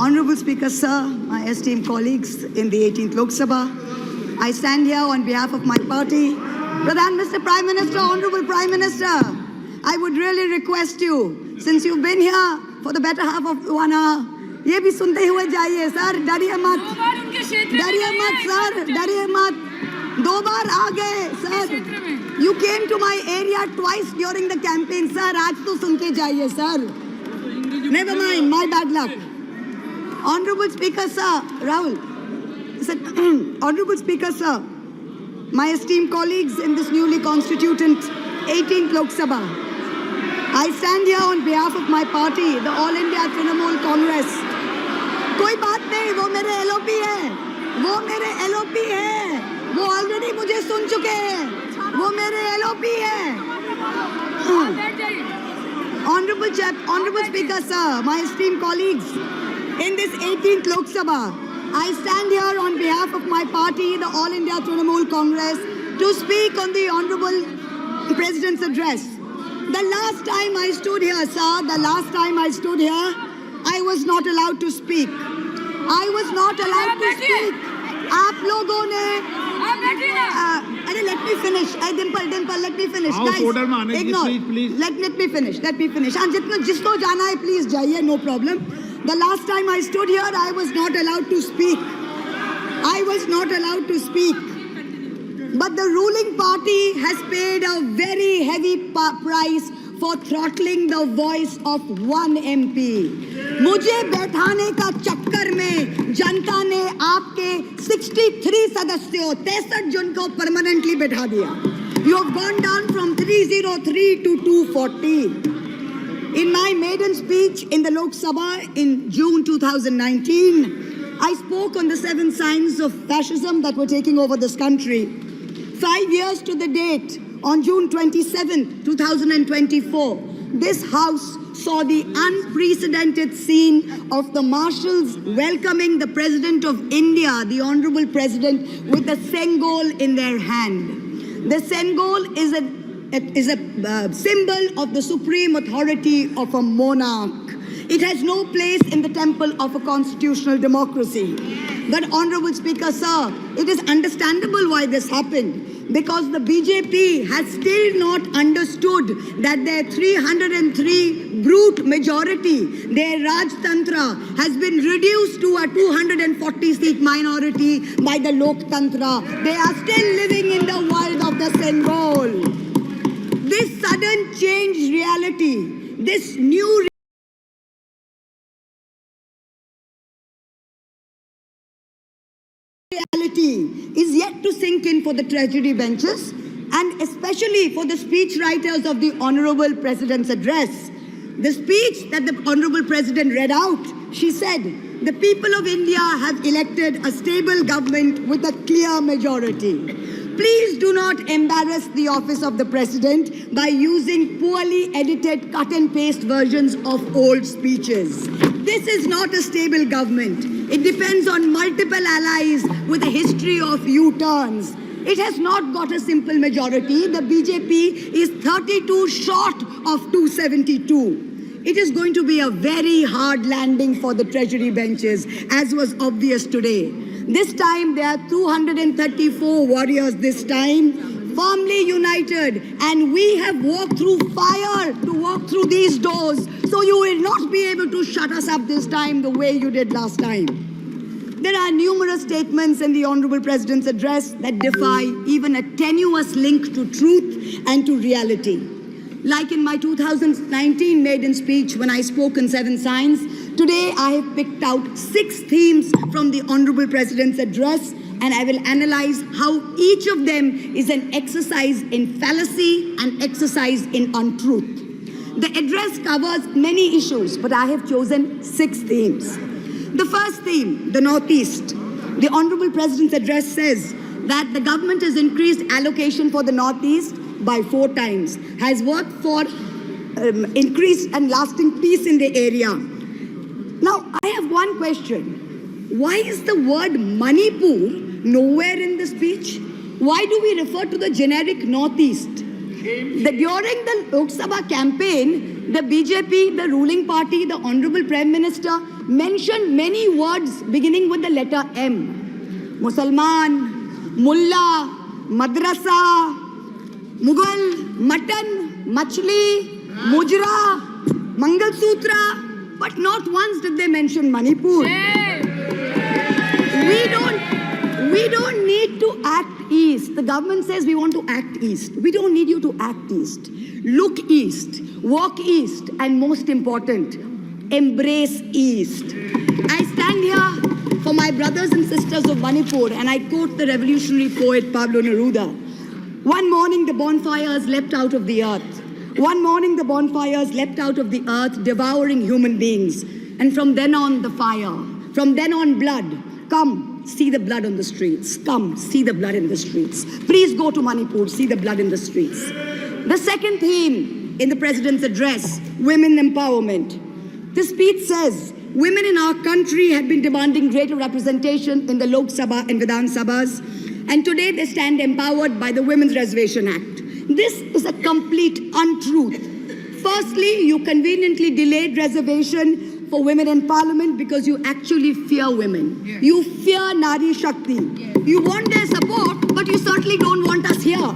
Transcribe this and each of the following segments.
Honorable Speaker, sir, my esteemed colleagues in the 18th Lok Sabha, I stand here on behalf of my party. Pradhan, Mr. Prime Minister, Honorable Prime Minister, I would really request you, since you've been here for the better half of 1 hour, ये भी सुनते हुए जाइए sir, डरिए मत sir, डरिए मत, 2 बार आ गए sir. You came to my area twice during the campaign, sir. आज तो सुन के जाइए sir. Never mind, my bad luck. Honorable Speaker, sir, Rahul. Honorable Speaker, sir, my esteemed colleagues in this newly constituted 18th Lok Sabha, I stand here on behalf of my party, the All India Trinamool Congress. कोई बात नहीं, वो मेरे LOP है, वो मेरे LOP है, वो ऑलरेडी मुझे सुन चुके हैं, वो मेरे LOP है. Honorable Speaker, sir, my esteemed colleagues in this 18th Lok Sabha, I stand here on behalf of my party, the All India Trinamool Congress, to speak on the Honorable President's address. The last time I stood here, sir, I was not allowed to speak. I was not allowed to speak. आप लोगों ने अरे let me finish. Dimple, let me finish. Guys, ignore. Please. Let me finish. हाँ, जिसको जाना है, please जाइए, no problem. The last time I stood here, I was not allowed to speak. But the ruling party has paid a very heavy price for throttling the voice of one MP. मुझे बैठाने का चक्कर में जनता ने आपके 63 सदस्यों 63 जन को परमानेंटली बैठा दिया. You have gone down from 303 to 240. In my maiden speech in the Lok Sabha in June 2019, I spoke on the 7 signs of fascism that were taking over this country. 5 years to the date, on June 27, 2024, this House saw the unprecedented scene of the marshals welcoming the President of India, the Honorable President, with a Sengol in their hand. The Sengol is a symbol of the supreme authority of a monarch. It has no place in the temple of a constitutional democracy. But Honorable Speaker, sir, it is understandable why this happened. Because the BJP has still not understood that their 303 brute majority, their Rajtantra, has been reduced to a 240-seat minority by the Loktantra. They are still living in the world of the Sengol. This sudden changed reality, this new reality is yet to sink in for the treasury benches and especially for the speech writers of the Honorable President's address. The speech that the Honorable President read out, she said, the people of India have elected a stable government with a clear majority. Please do not embarrass the office of the President by using poorly edited cut and paste versions of old speeches. This is not a stable government. It depends on multiple allies with a history of U-turns. It has not got a simple majority. The BJP is 32 short of 272. It is going to be a very hard landing for the treasury benches, as was obvious today. This time, there are 234 warriors this time, firmly united, and we have walked through fire to walk through these doors, so you will not be able to shut us up this time the way you did last time. There are numerous statements in the Honorable President's address that defy even a tenuous link to truth and to reality. Like in my 2019 maiden speech when I spoke on 7 signs, today I have picked out 6 themes from the Honorable President's address, and I will analyze how each of them is an exercise in fallacy and exercise in untruth. The address covers many issues, but I have chosen 6 themes. The first theme, the Northeast. The Honorable President's address says that the government has increased allocation for the Northeast by 4 times, has worked for increased and lasting peace in the area. Now, I have one question. Why is the word Manipur nowhere in the speech? Why do we refer to the generic Northeast? During the Lok Sabha campaign, the BJP, the ruling party, the Honorable Prime Minister mentioned many words beginning with the letter M. Musalman, Mullah, Madrasa, Mughal, Mutton, Machli, Mujra, Mangal Sutra, but not once did they mention Manipur. We don't need to act east. The government says we want to act east. We don't need you to act east. Look east, walk east, and most important, embrace east. I stand here for my brothers and sisters of Manipur, and I quote the revolutionary poet Pablo Neruda. One morning the bonfires leapt out of the earth. One morning the bonfires leapt out of the earth, devouring human beings. And from then on, the fire. From then on, blood. Come, see the blood on the streets. Come, see the blood in the streets. Please go to Manipur, see the blood in the streets. The second theme in the President's address, women empowerment. The speech says, women in our country have been demanding greater representation in the Lok Sabha and Vidhan Sabhas, and today they stand empowered by the Women's Reservation Act. This is a complete untruth. Firstly, you conveniently delayed reservation for women in parliament because you actually fear women. Yes. You fear Nari Shakti. Yes. You want their support, but you certainly don't want us here.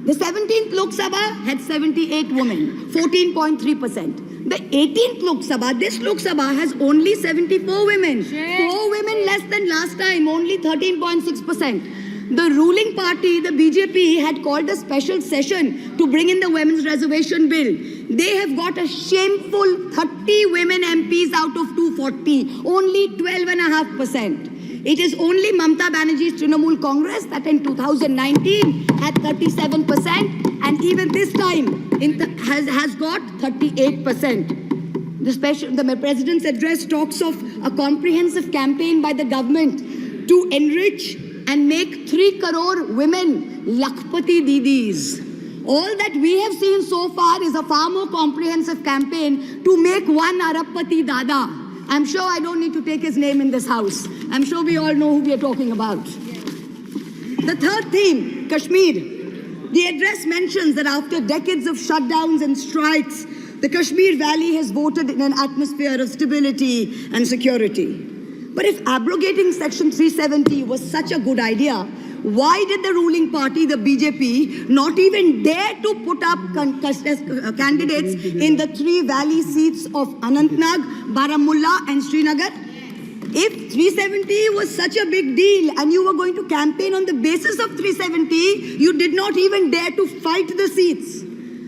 The 17th Lok Sabha had 78 women, 14.3%. The 18th Lok Sabha, this Lok Sabha has only 74 women. Yes. 4 women less than last time, only 13.6%. The ruling party, the BJP, had called a special session to bring in the women's reservation bill. They have got a shameful 30 women MPs out of 240, only 12.5%. It is only Mamata Banerjee's Trinamool Congress that in 2019 had 37%, and even this time has got 38%. The President's address talks of a comprehensive campaign by the government to enrich and make 3 crore women Lakhpati Didis. All that we have seen so far is a far more comprehensive campaign to make 1 Arabpati Dada. I'm sure I don't need to take his name in this house. I'm sure we all know who we are talking about. The third theme, Kashmir. The address mentions that after decades of shutdowns and strikes, the Kashmir Valley has voted in an atmosphere of stability and security. But if abrogating Section 370 was such a good idea, why did the ruling party, the BJP, not even dare to put up candidates in the 3 valley seats of Anantnag, Baramulla and Srinagar? If 370 was such a big deal and you were going to campaign on the basis of 370, you did not even dare to fight the seats.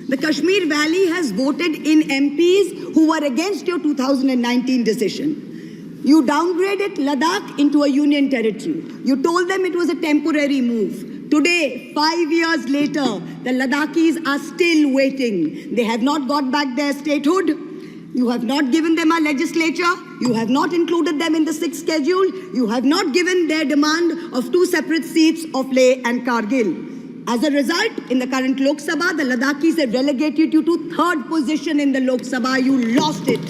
The Kashmir Valley has voted in MPs who were against your 2019 decision. You downgraded Ladakh into a union territory. You told them it was a temporary move. Today, 5 years later, the Ladakhis are still waiting. They have not got back their statehood. You have not given them a legislature. You have not included them in the 6th schedule. You have not given their demand of 2 separate seats of Leh and Kargil. As a result, in the current Lok Sabha, the Ladakhis have relegated you to 3rd position in the Lok Sabha. You lost it.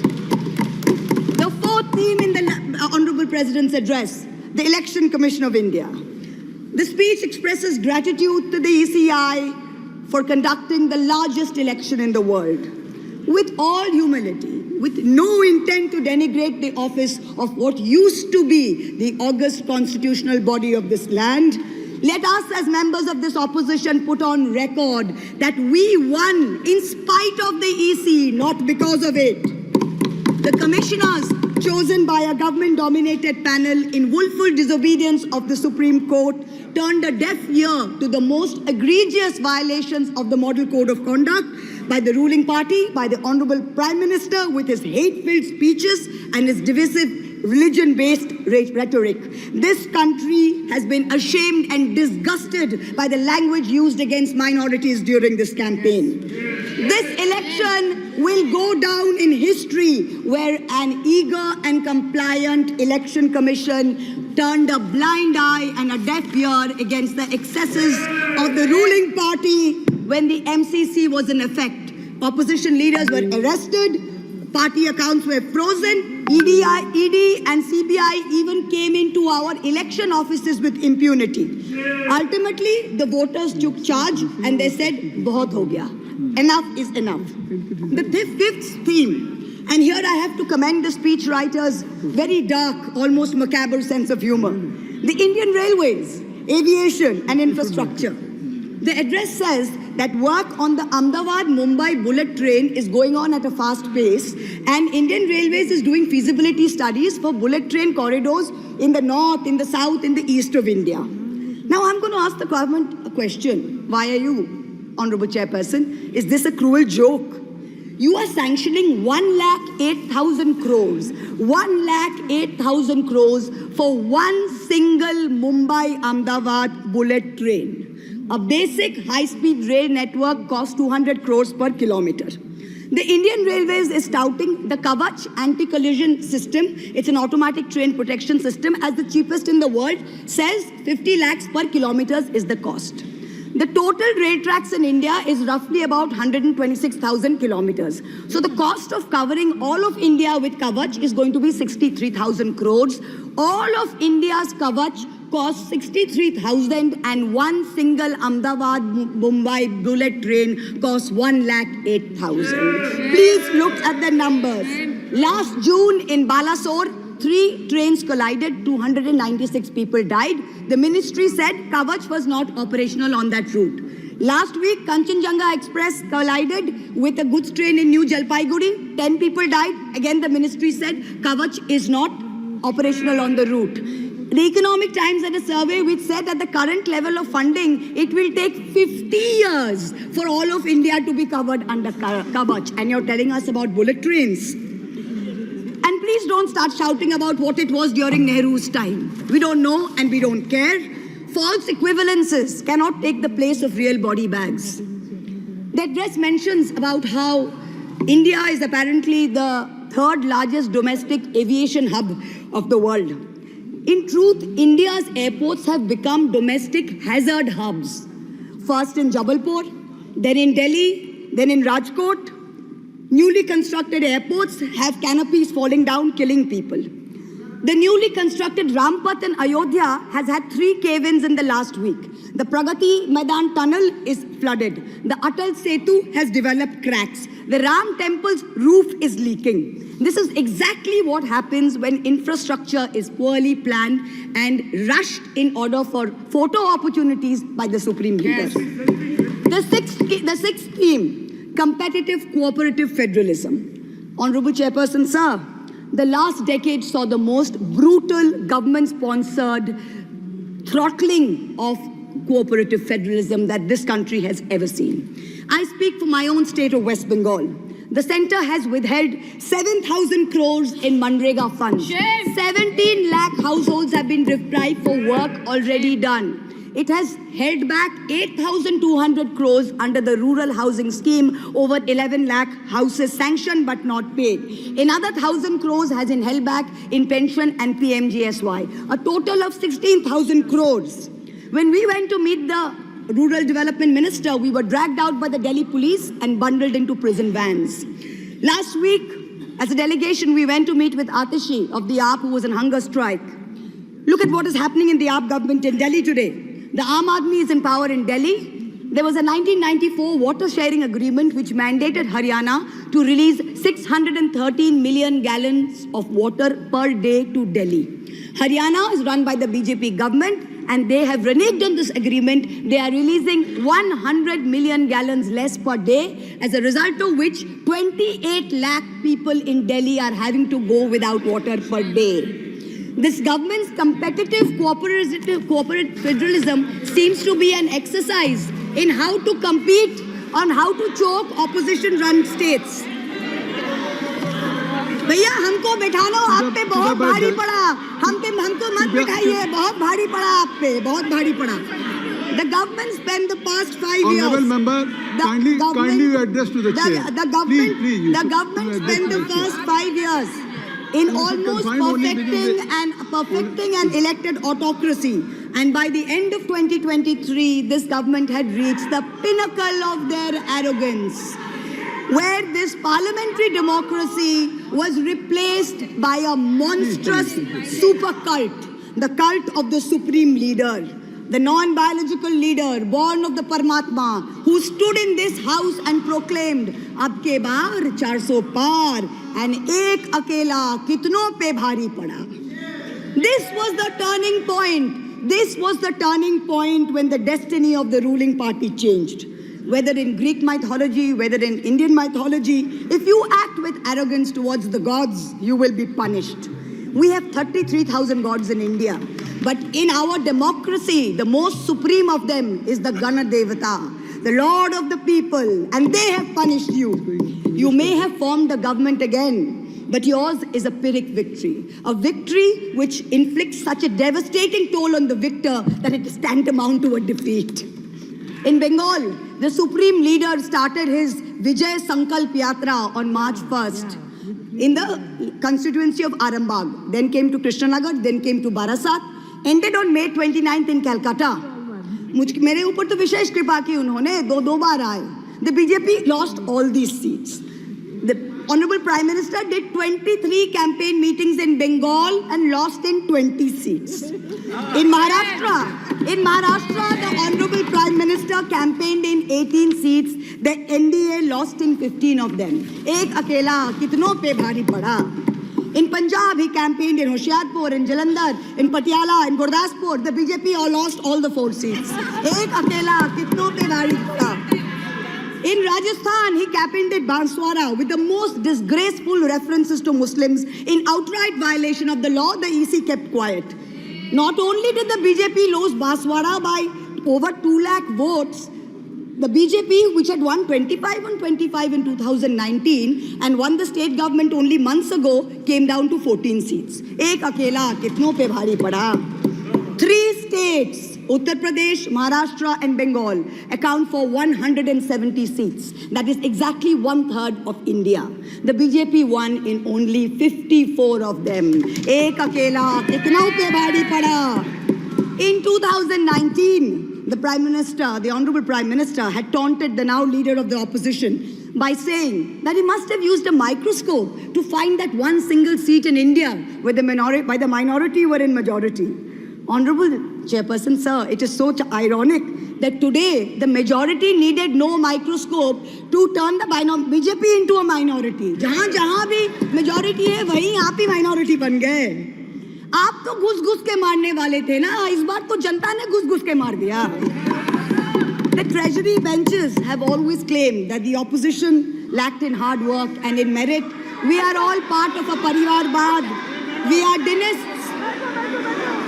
The 4th theme in the Honorable President's address, the Election Commission of India. The speech expresses gratitude to the ECI for conducting the largest election in the world. With all humility, with no intent to denigrate the office of what used to be the august constitutional body of this land, let us as members of this opposition put on record that we won in spite of the EC, not because of it. The commissioners chosen by a government-dominated panel in willful disobedience of the Supreme Court turned a deaf ear to the most egregious violations of the Model Code of Conduct by the ruling party, by the Honorable Prime Minister with his hate-filled speeches and his divisive religion-based rhetoric. This country has been ashamed and disgusted by the language used against minorities during this campaign. This election will go down in history where an eager and compliant election commission turned a blind eye and a deaf ear against the excesses of the ruling party when the MCC was in effect. Opposition leaders were arrested, party accounts were frozen, ED and CBI CBI even came into our election offices with impunity. Ultimately, the voters took charge and they said, "Bahut ho gaya. Enough is enough." The fifth theme, and here I have to commend the speech writer's very dark, almost macabre sense of humor. The Indian Railways, aviation and infrastructure. The address says that work on the Ahmedabad-Mumbai bullet train is going on at a fast pace, and Indian Railways is doing feasibility studies for bullet train corridors in the north, in the south, in the east of India. Now I'm going to ask the government a question. Why are you, Honorable Chairperson? Is this a cruel joke? You are sanctioning 1,08,000 crores. 1,08,000 crores for one single Mumbai-Ahmedabad bullet train. A basic high-speed rail network costs 200 crores per kilometer. The Indian Railways is touting the Kavach anti-collision system. It's an automatic train protection system as the cheapest in the world. Says 50 lakhs per kilometers is the cost. The total rail tracks in India is roughly about 126,000 kilometers. So the cost of covering all of India with Kavach is going to be 63,000 crores. All of India's Kavach costs 63,000 and one single Ahmedabad-Mumbai bullet train costs 1,08,000. Please look at the numbers. Last June in Balasore, 3 trains collided, 296 people died. The ministry said Kavach was not operational on that route. Last week, Kanchenjunga Express collided with a goods train in New Jalpaiguri. 10 people died. Again, the ministry said Kavach is not operational on the route. The Economic Times had a survey which said at the current level of funding, it will take 50 years for all of India to be covered under Kavach. And you're telling us about bullet trains. And please don't start shouting about what it was during Nehru's time. We don't know and we don't care. False equivalences cannot take the place of real body bags. The address mentions about how India is apparently the third largest domestic aviation hub of the world. In truth, India's airports have become domestic hazard hubs. First in Jabalpur, then in Delhi, then in Rajkot. Newly constructed airports have canopies falling down, killing people. The newly constructed Rampath in Ayodhya has had 3 cave-ins in the last week. The Pragati Maidan tunnel is flooded. The Atal Setu has developed cracks. The Ram temple's roof is leaking. This is exactly what happens when infrastructure is poorly planned and rushed in order for photo opportunities by the Supreme Leader. Yes. The sixth theme, competitive cooperative federalism. Honorable Chairperson, sir, the last decade saw the most brutal government-sponsored throttling of cooperative federalism that this country has ever seen. I speak for my own state of West Bengal. The centre has withheld 7,000 crores in Manrega funds. Shame. 17 lakh households have been deprived for work already done. It has held back 8,200 crores under the rural housing scheme, over 11 lakh houses sanctioned but not paid. Another 1,000 crores has been held back in pension and PMGSY. A total of 16,000 crores. When we went to meet the Rural Development Minister, we were dragged out by the Delhi police and bundled into prison vans. Last week, as a delegation, we went to meet with Atishi of the AAP, who was on hunger strike. Look at what is happening in the AAP government in Delhi today. The Aam Aadmi is in power in Delhi. There was a 1994 water sharing agreement which mandated Haryana to release 613 million gallons of water per day to Delhi. Haryana is run by the BJP government, and they have reneged on this agreement. They are releasing 100 million gallons less per day, as a result of which 28 lakh people in Delhi are having to go without water per day. This government's competitive cooperative federalism seems to be an exercise in how to compete on how to choke opposition-run states. भैया हमको बैठाना आप पे बहुत भारी पड़ा, हमको मत बिठाइए, बहुत भारी पड़ा आप पे, बहुत भारी पड़ा. The government spent the past 5 years. Honorable member, kindly address to the chair. The government spent the first 5 years in almost perfecting an elected autocracy. And by the end of 2023, this government had reached the pinnacle of their arrogance. where this parliamentary democracy was replaced by a monstrous super cult, the cult of the supreme leader, the non-biological leader born of the Paramatma, who stood in this house and proclaimed, "Ab ke baar 400 par, and ek akela kitno pe bhari pada." This was the turning point. This was the turning point when the destiny of the ruling party changed. Whether in Greek mythology, whether in Indian mythology, if you act with arrogance towards the gods, you will be punished. We have 33,000 gods in India. But in our democracy, the most supreme of them is the Gana Devata, the Lord of the people, and they have punished you. You may have formed a government again, but yours is a Pyrrhic victory. A victory which inflicts such a devastating toll on the victor that it is tantamount to a defeat. In Bengal, the supreme leader started his Vijay Sankalp Yatra on March 1st in the constituency of Arambagh. Then came to Krishnanagar, then came to Barasat, ended on May 29th in Calcutta. मेरे ऊपर तो विशेष कृपा की उन्होंने दो बार आए. The BJP lost all these seats. The Honorable Prime Minister did 23 campaign meetings in Bengal and lost in 20 seats. In Maharashtra, the Honorable Prime Minister campaigned in 18 seats. The NDA lost in 15 of them. Ek akela kitno pe bhari pada. In Punjab, he campaigned in Hoshiarpur, in Jalandhar, in Patiala, in Gurdaspur. The BJP all lost all the 4 seats. Ek akela kitno pe bhari pada. In Rajasthan, he campaigned at Banswara with the most disgraceful references to Muslims. In outright violation of the law, the EC kept quiet. Not only did the BJP lose Banswara by over 2 lakh votes, the BJP, which had won 25 on 25 in 2019 and won the state government only months ago, came down to 14 seats. Ek akela kitno pe bhari pada. 3 states, Uttar Pradesh, Maharashtra and Bengal, account for 170 seats. That is exactly 1/3 of India. The BJP won in only 54 of them. Ek akela kitna pe bhari pada. In 2019, the Prime Minister, the Honorable Prime Minister, had taunted the now leader of the opposition by saying that he must have used a microscope to find that one single seat in India where the minority were in majority. Honorable Chairperson, sir, it is so ironic that today the majority needed no microscope to turn the BJP into a minority. जहाँ भी majority है, वहीं आप ही minority बन गए. आप तो घुस-घुस के मारने वाले थे ना, इस बार तो जनता ने घुस-घुस के मार दिया. The treasury benches have always claimed that the opposition lacked in hard work and in merit. We are all part of a Parivarvad. We are dynasts.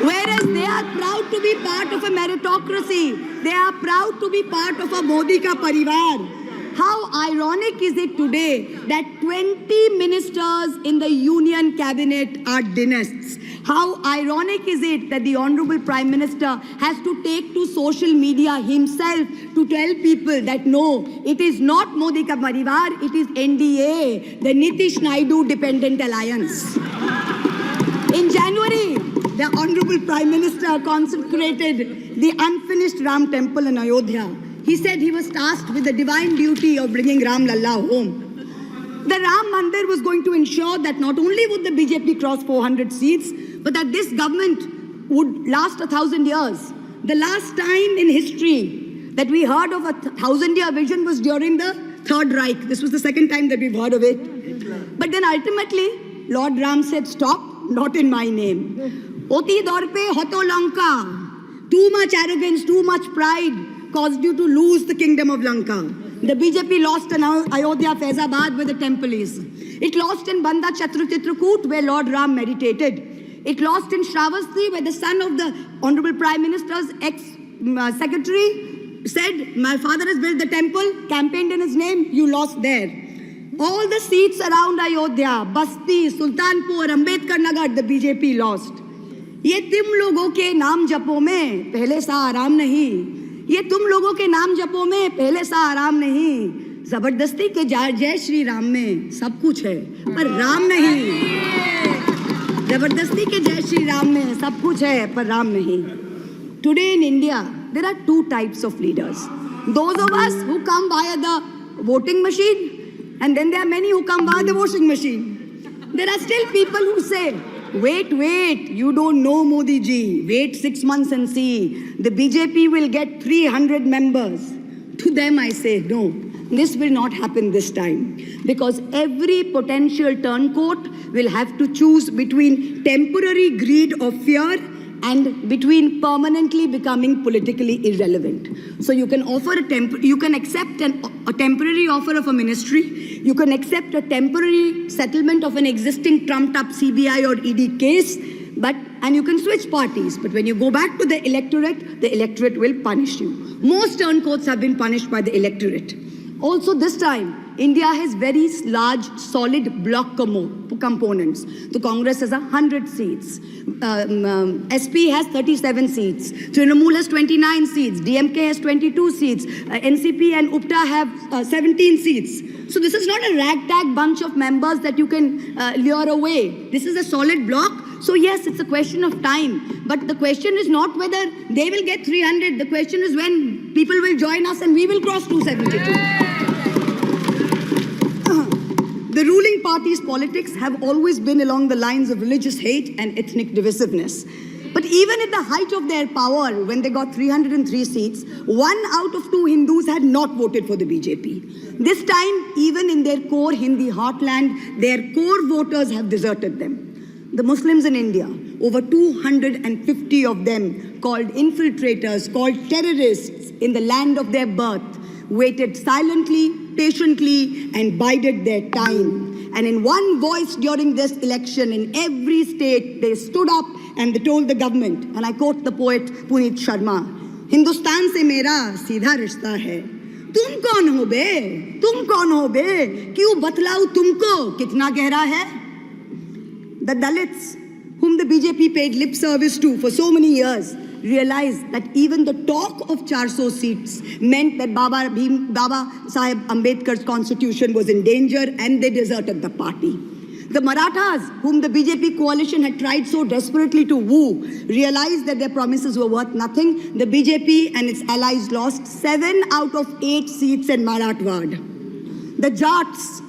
Whereas they are proud to be part of a meritocracy. They are proud to be part of a Modi ka parivar. How ironic is it today that 20 ministers in the union cabinet are dynasts? How ironic is it that the Honorable Prime Minister has to take to social media himself to tell people that no, it is not Modi ka parivar, it is NDA, the Nitish Naidu Dependent Alliance. In January, the Honorable Prime Minister consecrated the unfinished Ram temple in Ayodhya. He said he was tasked with the divine duty of bringing Ram Lalla home. The Ram Mandir was going to ensure that not only would the BJP cross 400 seats, but that this government would last 1,000 years. The last time in history that we heard of a 1,000-year vision was during the Third Reich. This was the second time that we've heard of it. But then ultimately, Lord Ram said, stop, not in my name. Oti dorpe hoto Lanka. Too much arrogance, too much pride caused you to lose the kingdom of Lanka. The BJP lost in Ayodhya, Faizabad, where the temple is. It lost in Banda Chitrakoot, where Lord Ram meditated. It lost in Shravasti, where the son of the Honorable Prime Minister's ex-secretary said, my father has built the temple, campaigned in his name, you lost there. All the seats around Ayodhya, Basti, Sultanpur, Ambedkar Nagar, the BJP lost. ये तुम लोगों के नाम जपो में पहले सा आराम नहीं. ये तुम लोगों के नाम जपो में पहले सा आराम नहीं. जबरदस्ती के जय श्री राम में सब कुछ है पर राम नहीं. जबरदस्ती के जय श्री राम में सब कुछ है पर राम नहीं. Today in India, there are 2 types of leaders. Those of us who come via the voting machine And then there are many who come via the washing machine. There are still people who say, wait, you don't know Modi ji. Wait 6 months and see. The BJP will get 300 members. To them I say, no, this will not happen this time. Because every potential turncoat will have to choose between temporary greed or fear and between permanently becoming politically irrelevant. So you can offer you can accept a temporary offer of a ministry, you can accept a temporary settlement of an existing trumped-up CBI or ED case, and you can switch parties. But when you go back to the electorate will punish you. Most turncoats have been punished by the electorate. Also this time, India has very large, solid block components. The Congress has 100 seats. SP has 37 seats. Trinamool has 29 seats. DMK has 22 seats. NCP and UPTA have 17 seats. So this is not a ragtag bunch of members that you can lure away. This is a solid block. So yes, it's a question of time. But the question is not whether they will get 300. The question is when people will join us and we will cross 272. The ruling party's politics have always been along the lines of religious hate and ethnic divisiveness. But even at the height of their power, when they got 303 seats, 1 out of 2 Hindus had not voted for the BJP. This time, even in their core Hindi heartland, their core voters have deserted them. The Muslims in India, over 250 of them, called infiltrators, called terrorists in the land of their birth, waited silently, patiently, and bided their time. And in one voice during this election, in every state, they stood up and they told the government, and I quote the poet Puneet Sharma, "Hindustan se mera seedha rishta hai. Tum kaun ho be? Tum kaun ho be? Kyun batlau tumko? Kitna gehra hai?" The Dalits, whom the BJP paid lip service to for so many years, realized that even the talk of 400 seats meant that Baba Sahib Ambedkar's constitution was in danger, and they deserted the party. The Marathas, whom the BJP coalition had tried so desperately to woo, realized that their promises were worth nothing. The BJP and its allies lost 7 out of 8 seats in Marathwad. The Jats,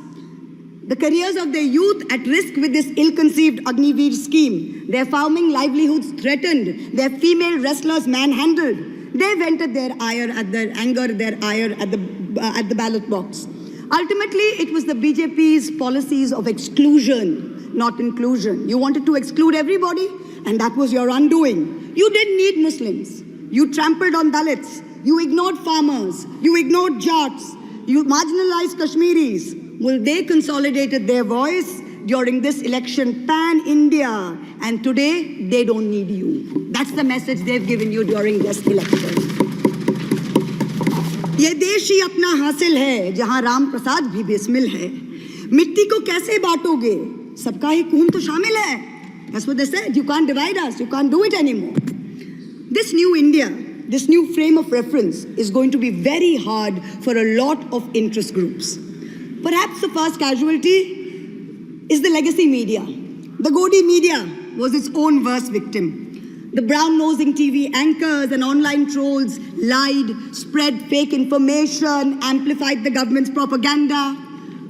the careers of their youth at risk with this ill-conceived Agniveer scheme, their farming livelihoods threatened, their female wrestlers manhandled. They vented their ire at the ballot box. Ultimately, it was the BJP's policies of exclusion, not inclusion. You wanted to exclude everybody, and that was your undoing. You didn't need Muslims. You trampled on Dalits. You ignored farmers. You ignored Jats. You marginalized Kashmiris. Well, they consolidated their voice during this election pan-India, and today they don't need you. That's the message they've given you during this election. ये देश ही अपना हासिल है, जहां राम प्रसाद भी बिस्मिल है. मिट्टी को कैसे बांटोगे? सबका ही खून तो शामिल है. That's what they said. You can't divide us. You can't do it anymore. This new India, this new frame of reference is going to be very hard for a lot of interest groups. Perhaps the first casualty is the legacy media. The Godi media was its own worst victim. The brown-nosing TV anchors and online trolls lied, spread fake information, amplified the government's propaganda.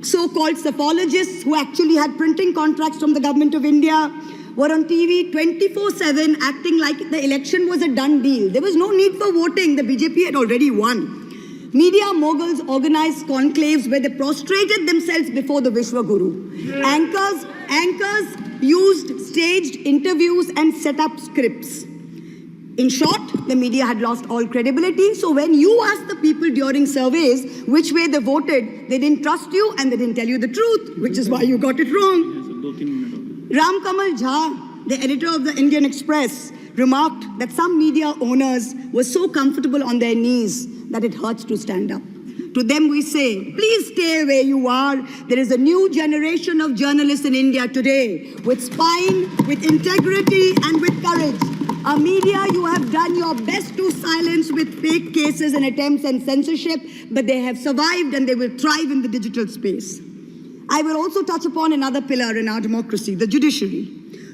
So-called psephologists who actually had printing contracts from the government of India were on TV 24/7 acting like the election was a done deal. There was no need for voting. The BJP had already won. Media moguls organized conclaves where they prostrated themselves before the Vishwa Guru. Anchors used staged interviews and set up scripts. In short, the media had lost all credibility. So when you asked the people during surveys which way they voted, they didn't trust you and they didn't tell you the truth, which is why you got it wrong. Ram Kamal Jha, the editor of the Indian Express, remarked that some media owners were so comfortable on their knees that it hurts to stand up. To them we say, please stay where you are. There is a new generation of journalists in India today with spine, with integrity and with courage. A media you have done your best to silence with fake cases and attempts and censorship, but they have survived and they will thrive in the digital space. I will also touch upon another pillar in our democracy, the judiciary.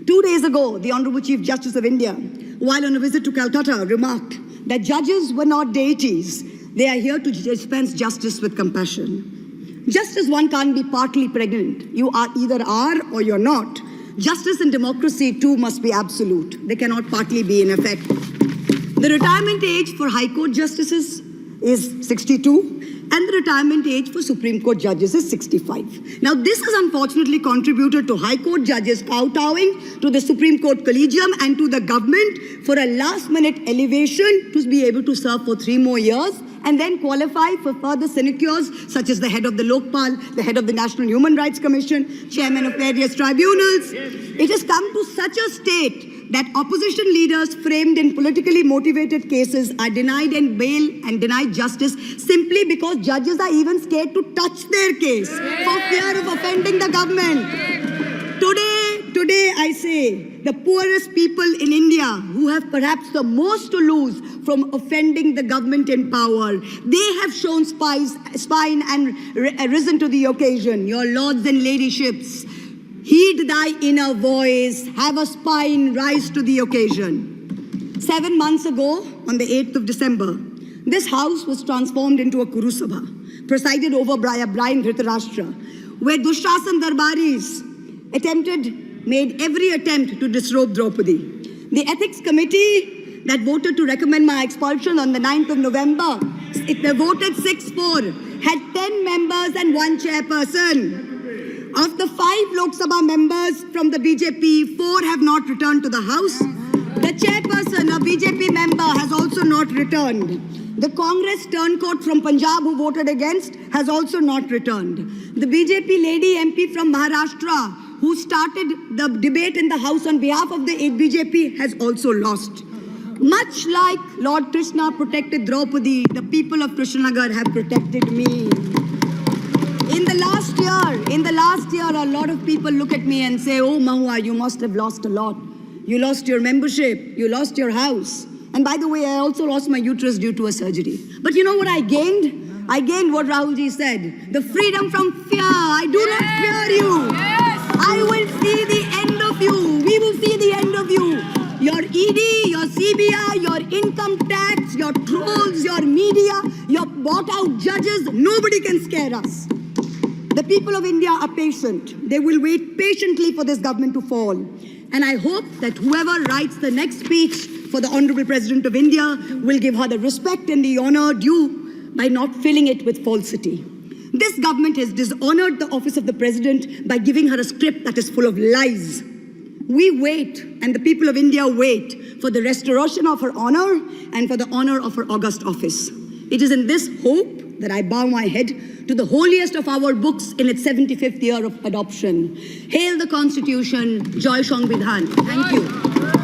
2 days ago, the Honorable Chief Justice of India, while on a visit to Calcutta, remarked that judges were not deities. They are here to dispense justice with compassion. Just as one can't be partly pregnant, you are either are or you're not. Justice and democracy too must be absolute. They cannot partly be in effect. The retirement age for High Court justices is 62. And the retirement age for Supreme Court judges is 65. Now, this has unfortunately contributed to High Court judges kowtowing to the Supreme Court Collegium and to the government for a last-minute elevation to be able to serve for 3 more years and then qualify for further sinecures such as the head of the Lokpal, the head of the National Human Rights Commission, chairman of various tribunals. It has come to such a state that opposition leaders framed in politically motivated cases are denied and bail and denied justice simply because judges are even scared to touch their case for fear of offending the government. Today I say, the poorest people in India who have perhaps the most to lose from offending the government in power, they have shown spine and risen to the occasion. Your lords and ladyships, heed thy inner voice, have a spine, rise to the occasion. 7 months ago, on the 8th of December, this house was transformed into a Kuru Sabha, presided over by a blind Dhritarashtra, where Dushashan Darbaris made every attempt to disrobe Draupadi. The Ethics Committee that voted to recommend my expulsion on the 9th of November, it voted 6-4, had 10 members and 1 chairperson. Of the 5 Lok Sabha members from the BJP, 4 have not returned to the House. The chairperson, a BJP member, has also not returned. The Congress turncoat from Punjab who voted against has also not returned. The BJP lady MP from Maharashtra who started the debate in the House on behalf of the BJP has also lost. Much like Lord Krishna protected Draupadi, the people of Krishnanagar have protected me. In the last year, a lot of people look at me and say, oh, Mahua, you must have lost a lot. You lost your membership, you lost your house. And by the way, I also lost my uterus due to a surgery. But you know what I gained? I gained what Rahulji said, the freedom from fear. I do not fear you. I will see the end of you. We will see the end of you. Your ED, your CBI, your income tax, your trolls, your media, your bought-out judges, nobody can scare us. The people of India are patient. They will wait patiently for this government to fall. And I hope that whoever writes the next speech for the Honorable President of India will give her the respect and the honor due by not filling it with falsity. This government has dishonored the office of the President by giving her a script that is full of lies. We wait, and the people of India wait, for the restoration of her honor and for the honor of her august office. It is in this hope that I bow my head to the holiest of our books in its 75th year of adoption. Hail the Constitution, Joy Sangvidhan. Thank you.